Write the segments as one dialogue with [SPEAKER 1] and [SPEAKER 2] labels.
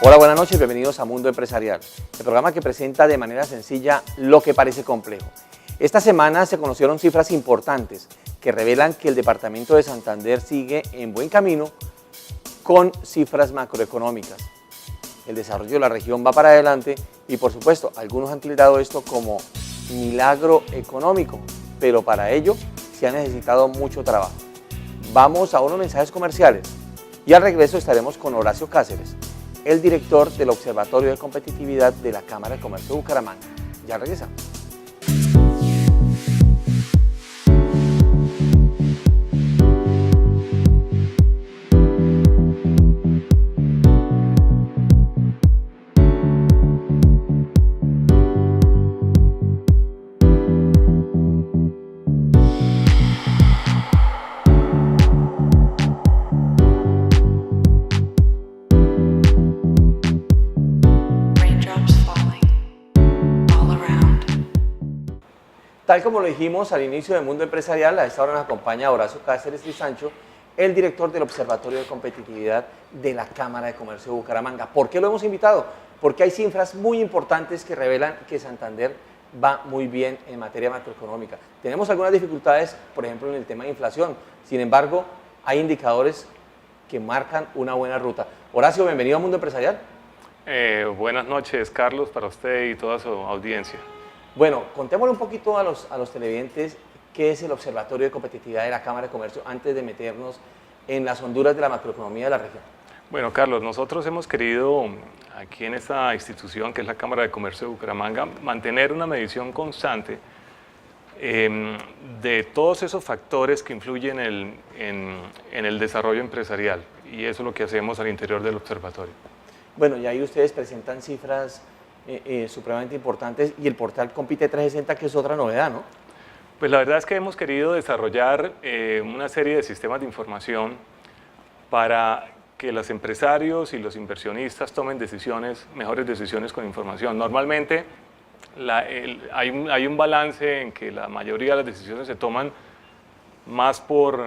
[SPEAKER 1] Hola, buenas noches, bienvenidos a Mundo Empresarial, el programa que presenta de manera sencilla lo que parece complejo. Esta semana se conocieron cifras importantes que revelan que el departamento de Santander sigue en buen camino con cifras macroeconómicas. El desarrollo de la región va para adelante y, por supuesto, algunos han tildado esto como milagro económico, pero para ello se ha necesitado mucho trabajo. Vamos a unos mensajes comerciales y al regreso estaremos con Horacio Cáceres, el director del Observatorio de Competitividad de la Cámara de Comercio de Bucaramanga. Ya regresamos. Tal como lo dijimos al inicio del Mundo Empresarial, a esta hora nos acompaña Horacio Cáceres Di Sancho, el director del Observatorio de Competitividad de la Cámara de Comercio de Bucaramanga. ¿Por qué lo hemos invitado? Porque hay cifras muy importantes que revelan que Santander va muy bien en materia macroeconómica. Tenemos algunas dificultades, por ejemplo, en el tema de inflación. Sin embargo, hay indicadores que marcan una buena ruta. Horacio, bienvenido al Mundo Empresarial.
[SPEAKER 2] Buenas noches, Carlos, para usted y toda su audiencia.
[SPEAKER 1] Bueno, contémosle un poquito a los televidentes qué es el Observatorio de Competitividad de la Cámara de Comercio antes de meternos en las honduras de la macroeconomía de la región.
[SPEAKER 2] Bueno, Carlos, nosotros hemos querido aquí en esta institución, que es la Cámara de Comercio de Bucaramanga, mantener una medición constante de todos esos factores que influyen en el desarrollo empresarial, y eso es lo que hacemos al interior del observatorio.
[SPEAKER 1] Bueno, y ahí ustedes presentan cifras supremamente importantes y el portal Compite 360, que es otra novedad, ¿no?
[SPEAKER 2] Pues la verdad es que hemos querido desarrollar una serie de sistemas de información para que los empresarios y los inversionistas tomen mejores decisiones con información. Normalmente hay un balance en que la mayoría de las decisiones se toman más por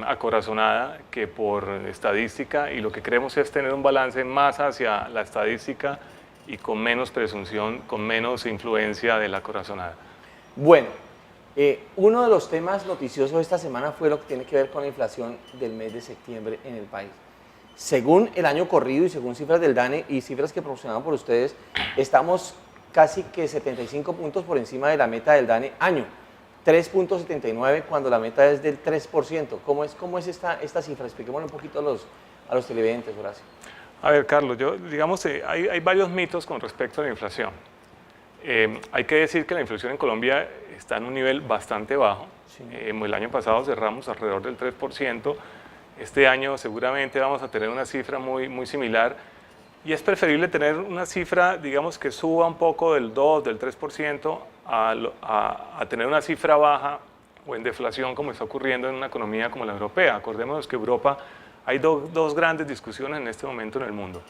[SPEAKER 2] acorazonada que por estadística, y lo que queremos es tener un balance más hacia la estadística y con menos presunción, con menos influencia de la corazonada.
[SPEAKER 1] Bueno, uno de los temas noticiosos esta semana fue lo que tiene que ver con la inflación del mes de septiembre en el país. Según el año corrido y según cifras del DANE y cifras que proporcionaban por ustedes, estamos casi que 75 puntos por encima de la meta del DANE año, 3.79 cuando la meta es del 3%. ¿Cómo es esta cifra? Expliquémoslo un poquito a los televidentes, Horacio.
[SPEAKER 2] A ver, Carlos, digamos, hay varios mitos con respecto a la inflación. Hay que decir que la inflación en Colombia está en un nivel bastante bajo. Sí. El año pasado cerramos alrededor del 3%. Este año seguramente vamos a tener una cifra muy similar. Y es preferible tener una cifra, digamos, que suba un poco del 2, del 3%, a tener una cifra baja o en deflación, como está ocurriendo en una economía como la europea. Acordémonos que Europa... Hay dos grandes discusiones en este momento en el mundo.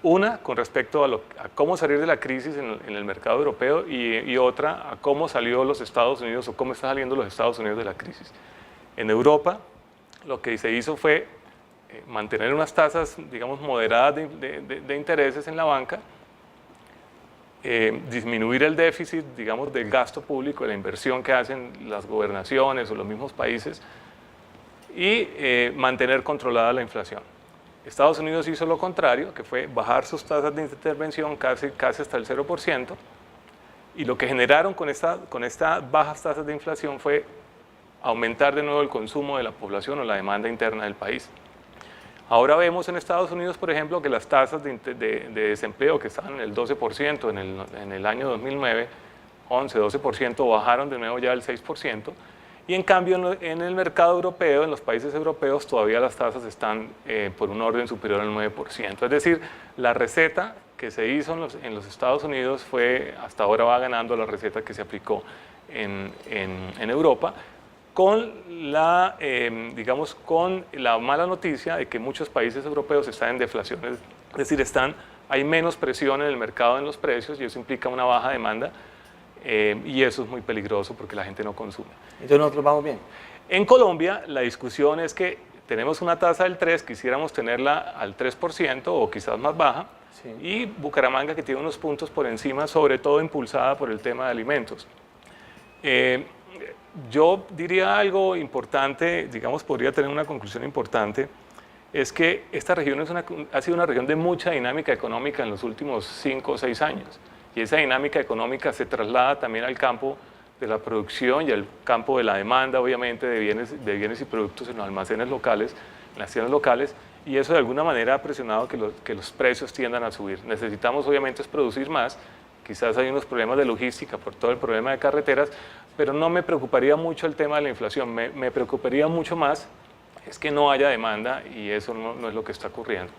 [SPEAKER 2] Una con respecto a cómo salir de la crisis en el mercado europeo y otra a cómo salió los Estados Unidos o cómo están saliendo los Estados Unidos de la crisis. En Europa lo que se hizo fue mantener unas tasas, digamos, moderadas de intereses en la banca, disminuir el déficit, digamos, del gasto público, de la inversión que hacen las gobernaciones o los mismos países, y mantener controlada la inflación. Estados Unidos hizo lo contrario, que fue bajar sus tasas de intervención casi hasta el 0%, y lo que generaron con estas bajas tasas de inflación fue aumentar de nuevo el consumo de la población o la demanda interna del país. Ahora vemos en Estados Unidos, por ejemplo, que las tasas de desempleo, que estaban en el 12% en el año 2009, 11, 12%, bajaron de nuevo ya al 6%, y en cambio en el mercado europeo, en los países europeos, todavía las tasas están por un orden superior al 9%. Es decir, la receta que se hizo en los Estados Unidos hasta ahora va ganando la receta que se aplicó en Europa, con digamos, con la mala noticia de que muchos países europeos están en deflación, es decir, hay menos presión en el mercado en los precios, y eso implica una baja demanda, y eso es muy peligroso porque la gente no consume.
[SPEAKER 1] Entonces nosotros vamos bien.
[SPEAKER 2] En Colombia la discusión es que tenemos una tasa del 3, quisiéramos tenerla al 3% o quizás más baja,
[SPEAKER 1] Sí.
[SPEAKER 2] y Bucaramanga que tiene unos puntos por encima, sobre todo impulsada por el tema de alimentos. Yo diría algo importante, digamos, podría tener una conclusión importante, es que esta región ha sido una región de mucha dinámica económica en los últimos 5 o 6 años, y esa dinámica económica se traslada también al campo de la producción y al campo de la demanda, obviamente, de bienes y productos en los almacenes locales, en las tiendas locales, y eso de alguna manera ha presionado que los precios tiendan a subir. Necesitamos obviamente es producir más, quizás hay unos problemas de logística por todo el problema de carreteras, pero no me preocuparía mucho el tema de la inflación, me preocuparía mucho más es que no haya demanda y eso no es lo que está ocurriendo.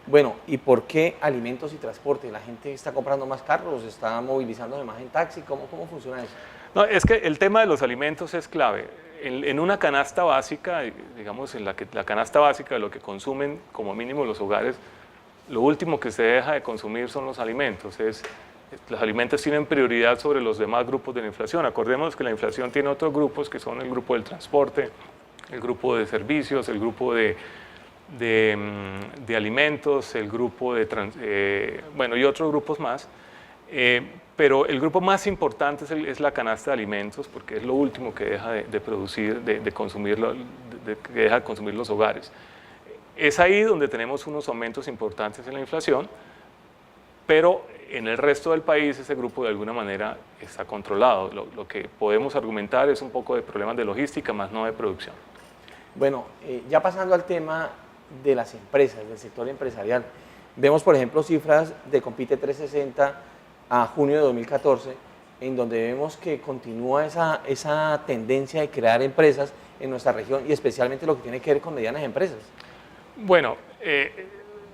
[SPEAKER 1] Bueno, ¿y por qué alimentos y transporte? ¿La gente está comprando más carros, está movilizándose más en taxi? ¿Cómo funciona eso?
[SPEAKER 2] No, es que el tema de los alimentos es clave. En una canasta básica, digamos, la canasta básica de lo que consumen como mínimo los hogares, lo último que se deja de consumir son los alimentos. Los alimentos tienen prioridad sobre los demás grupos de la inflación. Acordémonos que la inflación tiene otros grupos que son el grupo del transporte, el grupo de servicios, el grupo de alimentos, el grupo bueno, y otros grupos más. Pero el grupo más importante es la canasta de alimentos, porque es lo último que deja de producir, de consumir, que deja de consumir los hogares. Es ahí donde tenemos unos aumentos importantes en la inflación, pero en el resto del país ese grupo de alguna manera está controlado. Lo que podemos argumentar es un poco de problemas de logística, más no de producción.
[SPEAKER 1] Bueno, ya pasando al tema de las empresas, del sector empresarial, vemos por ejemplo cifras de Compite 360 a junio de 2014, en donde vemos que continúa esa tendencia de crear empresas en nuestra región y especialmente lo que tiene que ver con medianas empresas.
[SPEAKER 2] Bueno,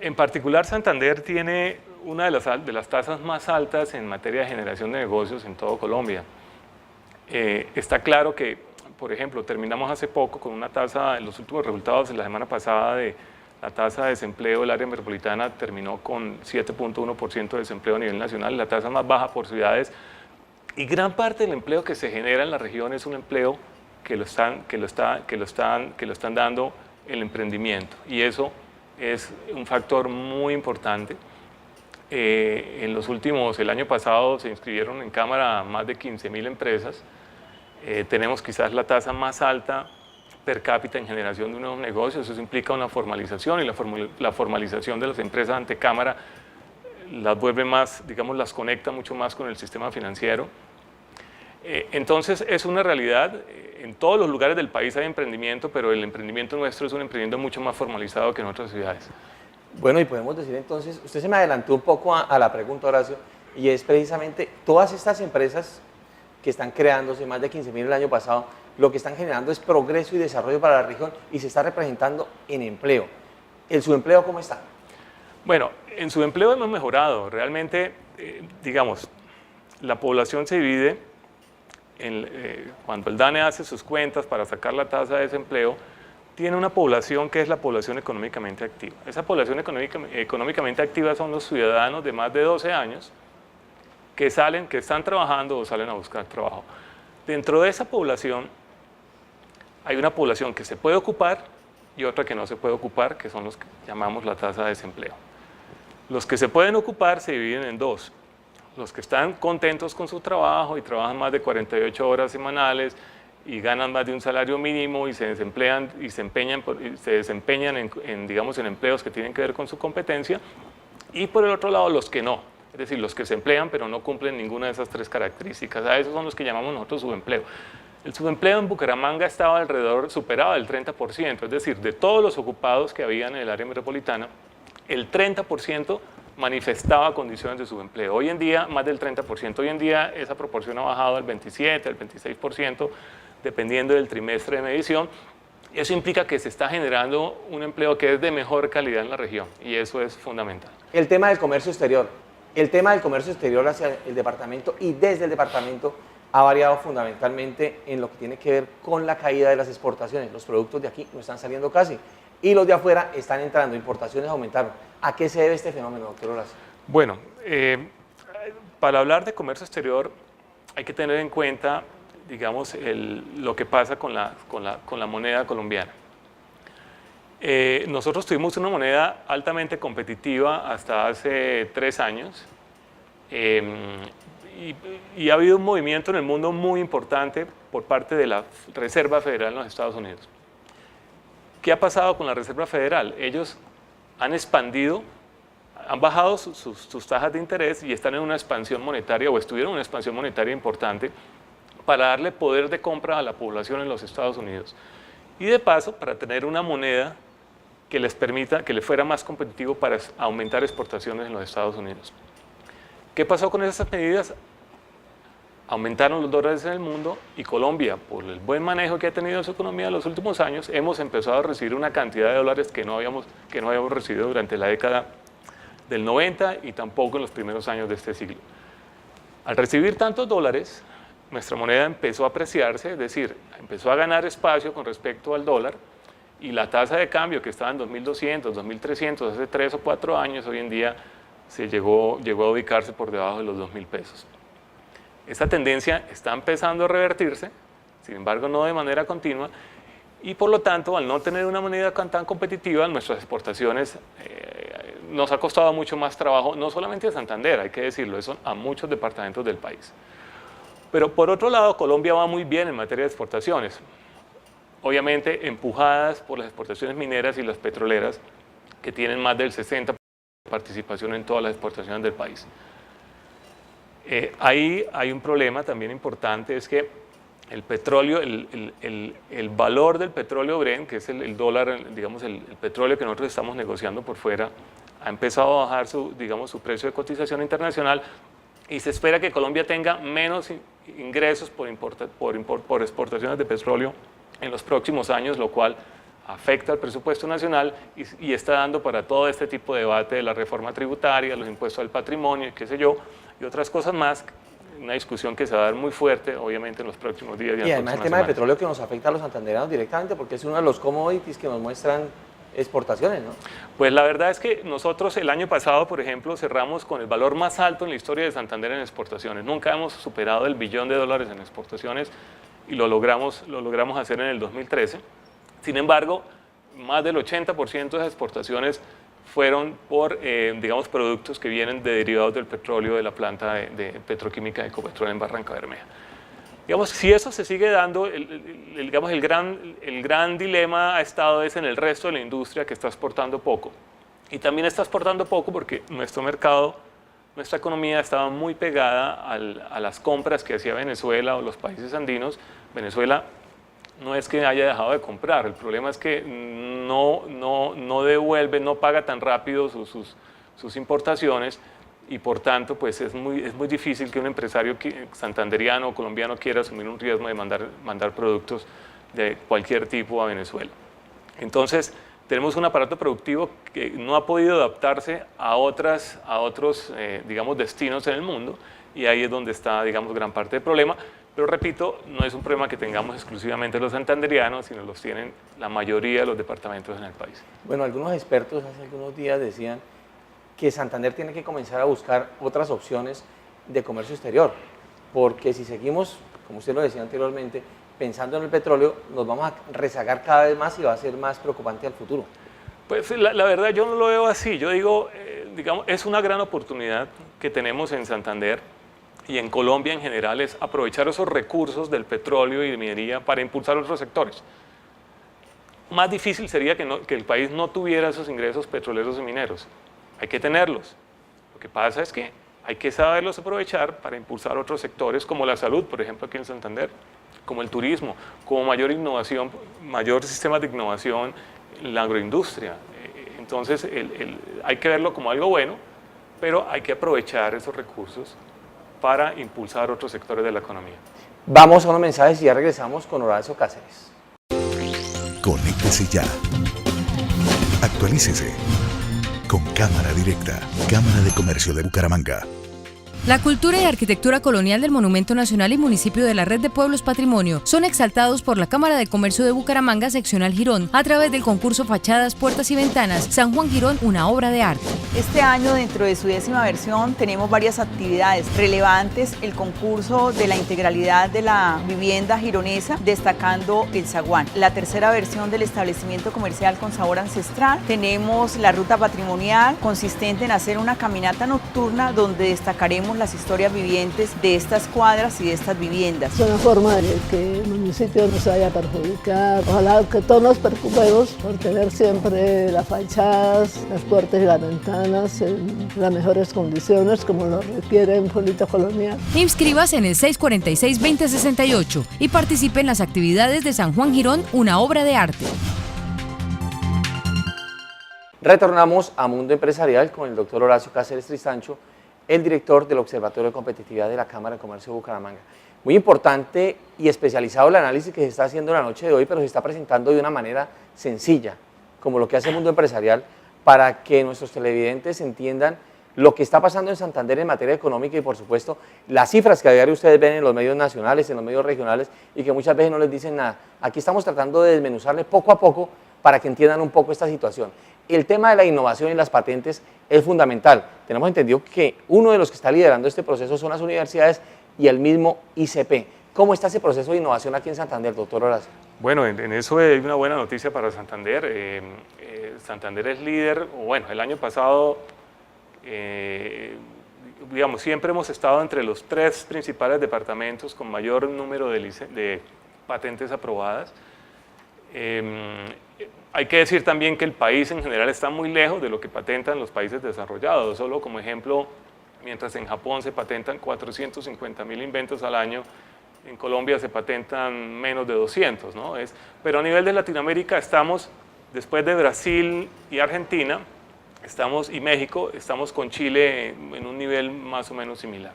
[SPEAKER 2] en particular Santander tiene una de las tasas más altas en materia de generación de negocios en todo Colombia. Está claro que, por ejemplo, terminamos hace poco con una tasa, en los últimos resultados de la semana pasada, la tasa de desempleo del área metropolitana terminó con 7.1% de desempleo a nivel nacional, la tasa más baja por ciudades, y gran parte del empleo que se genera en la región es un empleo que lo están dando el emprendimiento, y eso es un factor muy importante. El año pasado se inscribieron en Cámara más de 15.000 empresas. Tenemos quizás la tasa más alta per cápita en generación de nuevos negocios. Eso implica una formalización, y la formalización de las empresas ante Cámara las vuelve más, digamos, las conecta mucho más con el sistema financiero. Entonces es una realidad. En todos los lugares del país hay emprendimiento, pero el emprendimiento nuestro es un emprendimiento mucho más formalizado que en otras ciudades.
[SPEAKER 1] Bueno, y podemos decir entonces, usted se me adelantó un poco a la pregunta, Horacio, y es precisamente todas estas empresas que están creándose, más de 15.000 el año pasado, lo que están generando es progreso y desarrollo para la región y se está representando en empleo. ¿El subempleo cómo está?
[SPEAKER 2] Bueno, en subempleo hemos mejorado. Realmente, digamos, la población se divide, cuando el DANE hace sus cuentas para sacar la tasa de desempleo, tiene una población que es la población económicamente activa. Esa población económicamente activa son los ciudadanos de más de 12 años que están trabajando o salen a buscar trabajo. Dentro de esa población hay una población que se puede ocupar y otra que no se puede ocupar, que son los que llamamos la tasa de desempleo. Los que se pueden ocupar se dividen en dos: los que están contentos con su trabajo y trabajan más de 48 horas semanales y ganan más de un salario mínimo y se desempeñan digamos, en empleos que tienen que ver con su competencia, y por el otro lado los que no, es decir, los que se emplean pero no cumplen ninguna de esas tres características. A esos son los que llamamos nosotros subempleo. El subempleo en Bucaramanga estaba superaba el 30%, es decir, de todos los ocupados que habían en el área metropolitana, el 30% manifestaba condiciones de subempleo. Hoy en día, más del 30%. Hoy en día esa proporción ha bajado al 27, al 26%, dependiendo del trimestre de medición. Eso implica que se está generando un empleo que es de mejor calidad en la región, y eso es fundamental.
[SPEAKER 1] El tema del comercio exterior. El tema del comercio exterior hacia el departamento y desde el departamento ha variado fundamentalmente en lo que tiene que ver con la caída de las exportaciones. Los productos de aquí no están saliendo casi y los de afuera están entrando, importaciones aumentaron. ¿A qué se debe este fenómeno, doctor Horacio?
[SPEAKER 2] Bueno, para hablar de comercio exterior hay que tener en cuenta, digamos, lo que pasa con la moneda colombiana. Nosotros tuvimos una moneda altamente competitiva hasta hace 3 años y ha habido un movimiento en el mundo muy importante por parte de la Reserva Federal en los Estados Unidos. ¿Qué ha pasado con la Reserva Federal? Ellos han expandido, han bajado sus tasas de interés y están en una expansión monetaria o estuvieron en una expansión monetaria importante para darle poder de compra a la población en los Estados Unidos. Y de paso, para tener una moneda que les permita, que les fuera más competitivo para aumentar exportaciones en los Estados Unidos. ¿Qué pasó con esas medidas? Aumentaron los dólares en el mundo y Colombia, por el buen manejo que ha tenido su economía en los últimos años, hemos empezado a recibir una cantidad de dólares que no habíamos recibido durante la década del 90 y tampoco en los primeros años de este siglo. Al recibir tantos dólares, nuestra moneda empezó a apreciarse, es decir, empezó a ganar espacio con respecto al dólar y la tasa de cambio que estaba en 2.200, 2.300 hace 3 o 4 años, hoy en día llegó a ubicarse por debajo de los 2.000 pesos. Esta tendencia está empezando a revertirse, sin embargo no de manera continua, y por lo tanto, al no tener una moneda tan competitiva, nuestras exportaciones nos ha costado mucho más trabajo, no solamente a Santander, hay que decirlo, eso a muchos departamentos del país. Pero por otro lado, Colombia va muy bien en materia de exportaciones, obviamente empujadas por las exportaciones mineras y las petroleras, que tienen más del 60% de participación en todas las exportaciones del país. Ahí hay un problema también importante, es que el petróleo, el valor del petróleo Brent, que es el dólar, digamos el petróleo que nosotros estamos negociando por fuera, ha empezado a bajar su precio de cotización internacional y se espera que Colombia tenga menos ingresos por exportaciones de petróleo en los próximos años, lo cual afecta al presupuesto nacional y está dando para todo este tipo de debate de la reforma tributaria, los impuestos al patrimonio, qué sé yo, y otras cosas más, una discusión que se va a dar muy fuerte, obviamente, en los próximos días.
[SPEAKER 1] Y además el tema del petróleo que nos afecta a los santanderianos directamente, porque es uno de los commodities que nos muestran exportaciones, ¿no?
[SPEAKER 2] Pues la verdad es que nosotros el año pasado, por ejemplo, cerramos con el valor más alto en la historia de Santander en exportaciones. Nunca hemos superado el $1 billón en exportaciones y lo logramos hacer en el 2013. Sin embargo, más del 80% de las exportaciones fueron por, digamos, productos que vienen de derivados del petróleo de la planta de petroquímica de Ecopetrol en Barranca Bermeja. Digamos, si eso se sigue dando, el gran dilema ha estado en el resto de la industria que está exportando poco. Y también está exportando poco porque nuestro mercado, nuestra economía estaba muy pegada a las compras que hacía Venezuela o los países andinos. Venezuela no es que haya dejado de comprar, el problema es que no devuelve, no paga tan rápido sus importaciones y por tanto pues es muy difícil que un empresario santanderiano o colombiano quiera asumir un riesgo de mandar productos de cualquier tipo a Venezuela. Entonces tenemos un aparato productivo que no ha podido adaptarse a otros digamos, destinos en el mundo y ahí es donde está, digamos, gran parte del problema. Pero repito, no es un problema que tengamos exclusivamente los santanderianos, sino los tienen la mayoría de los departamentos en el país.
[SPEAKER 1] Bueno, algunos expertos hace algunos días decían que Santander tiene que comenzar a buscar otras opciones de comercio exterior, porque si seguimos, como usted lo decía anteriormente, pensando en el petróleo, nos vamos a rezagar cada vez más y va a ser más preocupante al futuro.
[SPEAKER 2] Pues la verdad yo no lo veo así, yo digo, digamos, es una gran oportunidad que tenemos en Santander y en Colombia en general, es aprovechar esos recursos del petróleo y de minería para impulsar otros sectores. Más difícil sería que el país no tuviera esos ingresos petroleros y mineros. Hay que tenerlos. Lo que pasa es que hay que saberlos aprovechar para impulsar otros sectores como la salud, por ejemplo, aquí en Santander, como el turismo, como mayor innovación, mayor sistema de innovación en la agroindustria. Entonces, hay que verlo como algo bueno, pero hay que aprovechar esos recursos para impulsar otros sectores de la economía.
[SPEAKER 1] Vamos a unos mensajes y ya regresamos con Horacio Cáceres.
[SPEAKER 3] Conéctese ya. Actualícese con Cámara Directa, Cámara de Comercio de Bucaramanga.
[SPEAKER 4] La cultura y arquitectura colonial del Monumento Nacional y municipio de la Red de Pueblos Patrimonio son exaltados por la Cámara de Comercio de Bucaramanga, seccional Girón, a través del concurso Fachadas, Puertas y Ventanas, San Juan Girón, una obra de arte.
[SPEAKER 5] Este año, dentro de su 10ª versión, tenemos varias actividades relevantes, el concurso de la integralidad de la vivienda gironesa, destacando el zaguán. La 3ª versión del establecimiento comercial con sabor ancestral. Tenemos la ruta patrimonial, consistente en hacer una caminata nocturna donde destacaremos las historias vivientes de estas cuadras y de estas viviendas.
[SPEAKER 6] Es una forma de que el municipio no se vaya a perjudicar. Ojalá que todos nos preocupemos por tener siempre las fachadas, las puertas y las ventanas en las mejores condiciones como lo requiere un pueblito colonial.
[SPEAKER 4] Inscríbase en el 646-2068 y participe en las actividades de San Juan Girón, una obra de arte.
[SPEAKER 1] Retornamos a Mundo Empresarial con el doctor Horacio Cáceres Tristancho, el director del Observatorio de Competitividad de la Cámara de Comercio de Bucaramanga. Muy importante y especializado el análisis que se está haciendo la noche de hoy, pero se está presentando de una manera sencilla, como lo que hace Mundo Empresarial, para que nuestros televidentes entiendan lo que está pasando en Santander en materia económica y, por supuesto, las cifras que a diario ustedes ven en los medios nacionales, en los medios regionales y que muchas veces no les dicen nada. Aquí estamos tratando de desmenuzarle poco a poco para que entiendan un poco esta situación. El tema de la innovación y las patentes es fundamental. Tenemos entendido que uno de los que está liderando este proceso son las universidades y el mismo ICP. ¿Cómo está ese proceso de innovación aquí en Santander, doctor Horacio?
[SPEAKER 2] Bueno, en eso hay una buena noticia para Santander. Santander es líder, bueno, el año pasado, digamos, siempre hemos estado entre los 3 principales departamentos con mayor número de patentes aprobadas. Hay que decir también que el país en general está muy lejos de lo que patentan los países desarrollados. Solo como ejemplo, mientras en Japón se patentan 450.000 inventos al año, en Colombia se patentan menos de 200, ¿no? Pero a nivel de Latinoamérica estamos, después de Brasil y Argentina, y México, estamos con Chile en un nivel más o menos similar.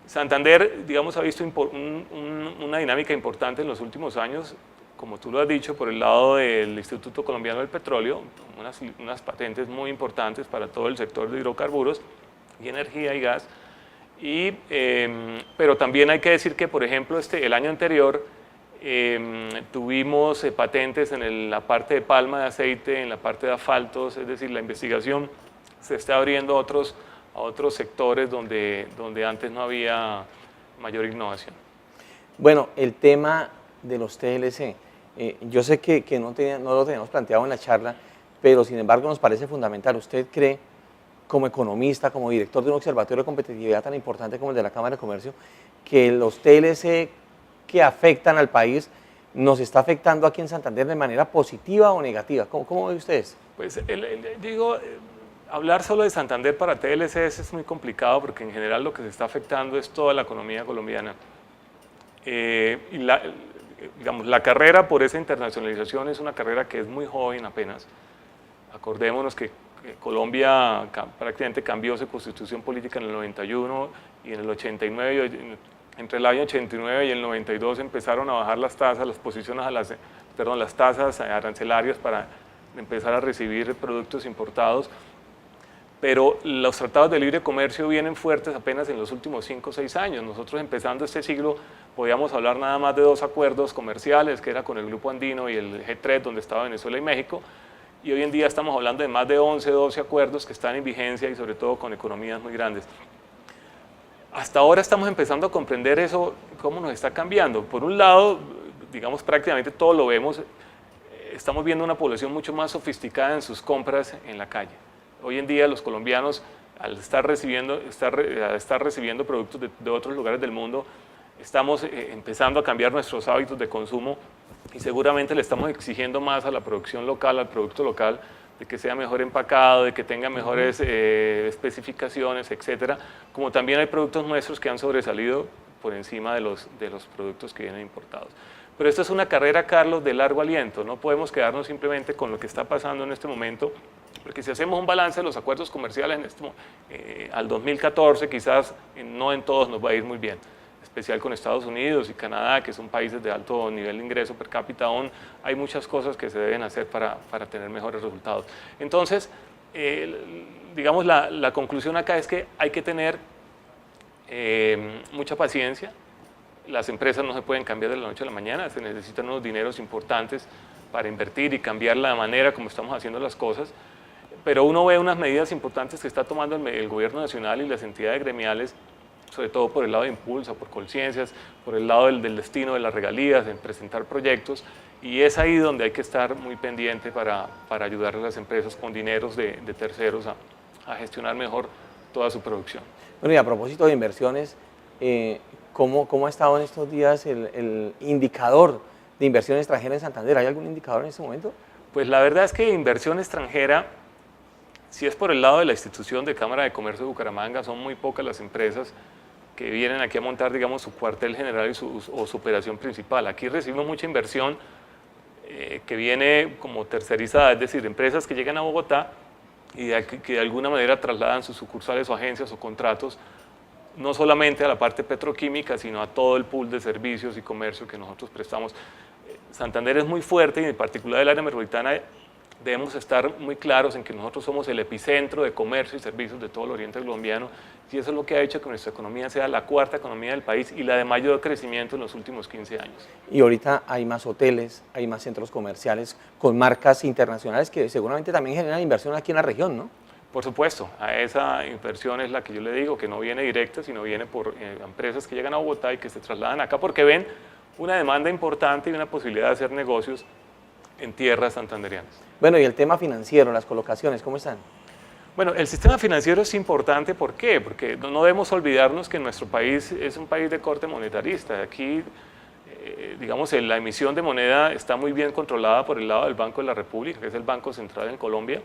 [SPEAKER 2] Santander, digamos, ha visto una dinámica importante en los últimos años, como tú lo has dicho, por el lado del Instituto Colombiano del Petróleo, unas patentes muy importantes para todo el sector de hidrocarburos y energía y gas. Pero también hay que decir que, por ejemplo, el año anterior tuvimos patentes en la parte de palma de aceite, en la parte de asfaltos, es decir, la investigación se está abriendo a otros sectores donde antes no había mayor innovación.
[SPEAKER 1] Bueno, el tema de los TLC, yo sé que no lo teníamos planteado en la charla, pero sin embargo nos parece fundamental. ¿Usted cree, como economista, como director de un observatorio de competitividad tan importante como el de la Cámara de Comercio, que los TLC que afectan al país nos está afectando aquí en Santander de manera positiva o negativa? ¿Cómo ven ustedes?
[SPEAKER 2] Pues hablar solo de Santander para TLCs es muy complicado porque en general lo que se está afectando es toda la economía colombiana. Digamos, la carrera por esa internacionalización es una carrera que es muy joven apenas. Acordémonos que Colombia prácticamente cambió su constitución política en el 91 y en el 89, entre el año 89 y el 92 empezaron a bajar las tasas, las tasas arancelarias para empezar a recibir productos importados. Pero los tratados de libre comercio vienen fuertes apenas en los últimos 5 o 6 años. Nosotros empezando este siglo podíamos hablar nada más de 2 acuerdos comerciales, que era con el Grupo Andino y el G3, donde estaba Venezuela y México, y hoy en día estamos hablando de más de 11, 12 acuerdos que están en vigencia y sobre todo con economías muy grandes. Hasta ahora estamos empezando a comprender eso, cómo nos está cambiando. Por un lado, digamos, prácticamente todo lo vemos, estamos viendo una población mucho más sofisticada en sus compras en la calle. Hoy en día los colombianos, al estar recibiendo productos de otros lugares del mundo, estamos empezando a cambiar nuestros hábitos de consumo y seguramente le estamos exigiendo más a la producción local, al producto local, de que sea mejor empacado, de que tenga mejores especificaciones, etcétera. Como también hay productos nuestros que han sobresalido por encima de los productos que vienen importados. Pero esta es una carrera, Carlos, de largo aliento. No podemos quedarnos simplemente con lo que está pasando en este momento, porque si hacemos un balance de los acuerdos comerciales al 2014, quizás no en todos nos va a ir muy bien, especial con Estados Unidos y Canadá, que son países de alto nivel de ingreso per cápita. Aún hay muchas cosas que se deben hacer para tener mejores resultados. Entonces, digamos, la conclusión acá es que hay que tener mucha paciencia. Las empresas no se pueden cambiar de la noche a la mañana, se necesitan unos dineros importantes para invertir y cambiar la manera como estamos haciendo las cosas, pero uno ve unas medidas importantes que está tomando el gobierno nacional y las entidades gremiales, sobre todo por el lado de Impulsa, por Colciencias, por el lado del destino de las regalías, en presentar proyectos, y es ahí donde hay que estar muy pendiente para ayudar a las empresas con dineros de terceros a gestionar mejor toda su producción.
[SPEAKER 1] Bueno, y a propósito de inversiones, ¿cómo ha estado en estos días el indicador de inversión extranjera en Santander? ¿Hay algún indicador en este momento?
[SPEAKER 2] Pues la verdad es que inversión extranjera, si es por el lado de la institución de Cámara de Comercio de Bucaramanga, son muy pocas las empresas que vienen aquí a montar, digamos, su cuartel general o su operación principal. Aquí recibimos mucha inversión que viene como tercerizada, es decir, empresas que llegan a Bogotá y que de alguna manera trasladan sus sucursales o agencias o contratos no solamente a la parte petroquímica, sino a todo el pool de servicios y comercio que nosotros prestamos. Santander es muy fuerte y en particular el área metropolitana debemos estar muy claros en que nosotros somos el epicentro de comercio y servicios de todo el oriente colombiano, y eso es lo que ha hecho que nuestra economía sea la cuarta economía del país y la de mayor crecimiento en los últimos 15 años.
[SPEAKER 1] Y ahorita hay más hoteles, hay más centros comerciales con marcas internacionales que seguramente también generan inversión aquí en la región, ¿no?
[SPEAKER 2] Por supuesto, a esa inversión es la que yo le digo, que no viene directa, sino viene por empresas que llegan a Bogotá y que se trasladan acá porque ven una demanda importante y una posibilidad de hacer negocios en tierras santanderianas.
[SPEAKER 1] Bueno, y el tema financiero, las colocaciones, ¿cómo están?
[SPEAKER 2] Bueno, el sistema financiero es importante, ¿por qué? Porque no debemos olvidarnos que nuestro país es un país de corte monetarista. Aquí, digamos, la emisión de moneda está muy bien controlada por el lado del Banco de la República, que es el Banco Central en Colombia.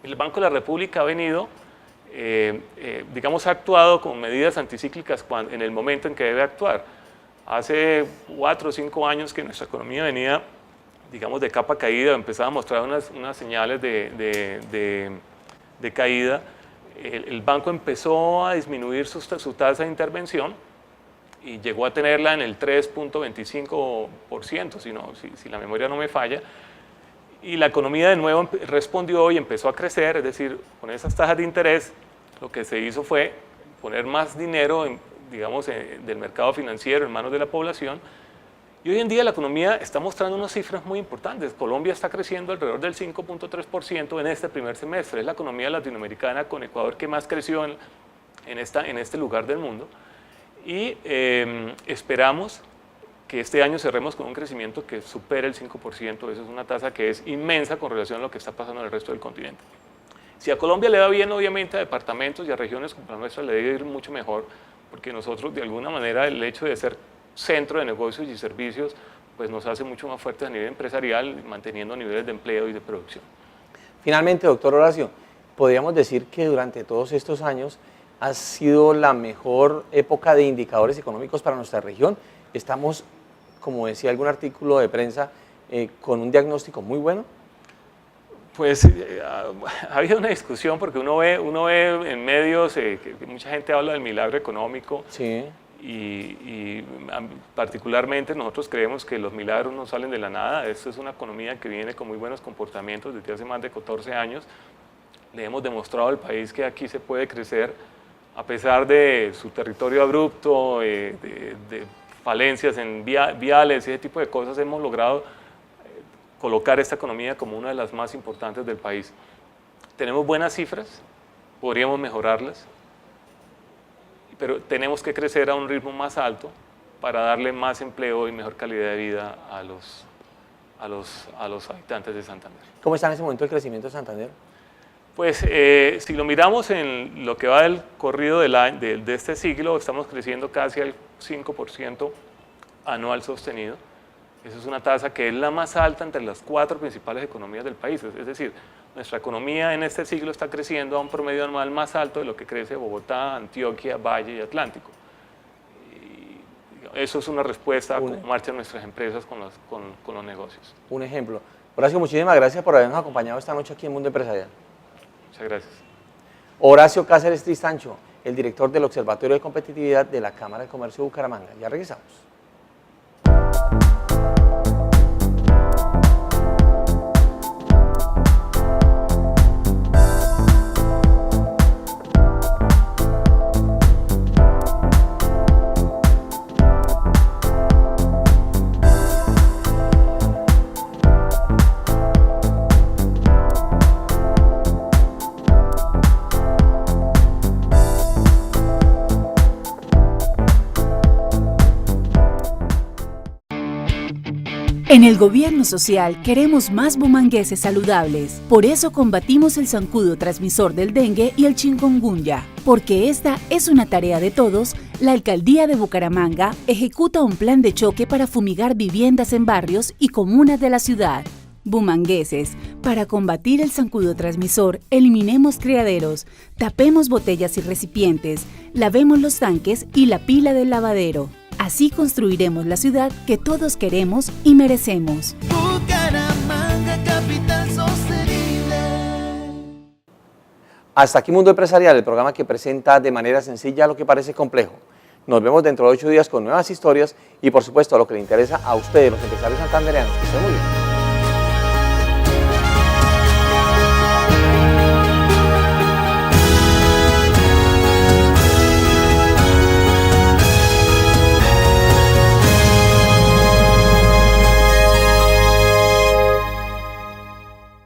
[SPEAKER 2] El Banco de la República ha venido, digamos, ha actuado con medidas anticíclicas en el momento en que debe actuar. Hace 4 o 5 años que nuestra economía venía, digamos, de capa caída, empezaba a mostrar unas señales de caída. El banco empezó a disminuir su tasa de intervención y llegó a tenerla en el 3.25%, si la memoria no me falla. Y la economía de nuevo respondió y empezó a crecer, es decir, con esas tasas de interés, lo que se hizo fue poner más dinero, digamos, del mercado financiero en manos de la población. Y hoy en día la economía está mostrando unas cifras muy importantes. Colombia está creciendo alrededor del 5.3% en este primer semestre. Es la economía latinoamericana con Ecuador que más creció en este lugar del mundo. Y esperamos que este año cerremos con un crecimiento que supere el 5%. Esa es una tasa que es inmensa con relación a lo que está pasando en el resto del continente. Si a Colombia le va bien, obviamente a departamentos y a regiones como la nuestra le debe ir mucho mejor, porque nosotros de alguna manera el hecho de ser centro de negocios y servicios pues nos hace mucho más fuertes a nivel empresarial, manteniendo niveles de empleo y de producción.
[SPEAKER 1] Finalmente, doctor Horacio, podríamos decir que durante todos estos años ha sido la mejor época de indicadores económicos para nuestra región. Estamos, como decía algún artículo de prensa, con un diagnóstico muy bueno.
[SPEAKER 2] Pues ha habido una discusión porque uno ve en medios que mucha gente habla del milagro económico.
[SPEAKER 1] Sí.
[SPEAKER 2] Y particularmente nosotros creemos que los milagros no salen de la nada. Esto es una economía que viene con muy buenos comportamientos desde hace más de 14 años. Le hemos demostrado al país que aquí se puede crecer a pesar de su territorio abrupto, de falencias en viales y ese tipo de cosas. Hemos logrado colocar esta economía como una de las más importantes del país. Tenemos buenas cifras, podríamos mejorarlas, pero tenemos que crecer a un ritmo más alto para darle más empleo y mejor calidad de vida a los habitantes de Santander.
[SPEAKER 1] ¿Cómo está en ese momento el crecimiento de Santander?
[SPEAKER 2] Pues si lo miramos en lo que va del corrido de este siglo, estamos creciendo casi al 5% anual sostenido. Esa es una tasa que es la más alta entre las 4 principales economías del país. Es decir, nuestra economía en este siglo está creciendo a un promedio anual más alto de lo que crece Bogotá, Antioquia, Valle y Atlántico. Y eso es una respuesta a cómo marchan nuestras empresas con los negocios.
[SPEAKER 1] Un ejemplo. Horacio, muchísimas gracias por habernos acompañado esta noche aquí en Mundo Empresarial.
[SPEAKER 2] Muchas gracias.
[SPEAKER 1] Horacio Cáceres Tristancho, el director del Observatorio de Competitividad de la Cámara de Comercio de Bucaramanga. Ya regresamos.
[SPEAKER 7] En el gobierno social queremos más bumangueses saludables. Por eso combatimos el zancudo transmisor del dengue y el chikungunya. Porque esta es una tarea de todos, la Alcaldía de Bucaramanga ejecuta un plan de choque para fumigar viviendas en barrios y comunas de la ciudad. Bumangueses, para combatir el zancudo transmisor, eliminemos criaderos, tapemos botellas y recipientes, lavemos los tanques y la pila del lavadero. Así construiremos la ciudad que todos queremos y merecemos.
[SPEAKER 8] Bucaramanga, capital sostenible.
[SPEAKER 1] Hasta aquí Mundo Empresarial, el programa que presenta de manera sencilla lo que parece complejo. Nos vemos dentro de 8 días con nuevas historias y por supuesto lo que le interesa a ustedes, los empresarios santandereanos. Que estén muy bien.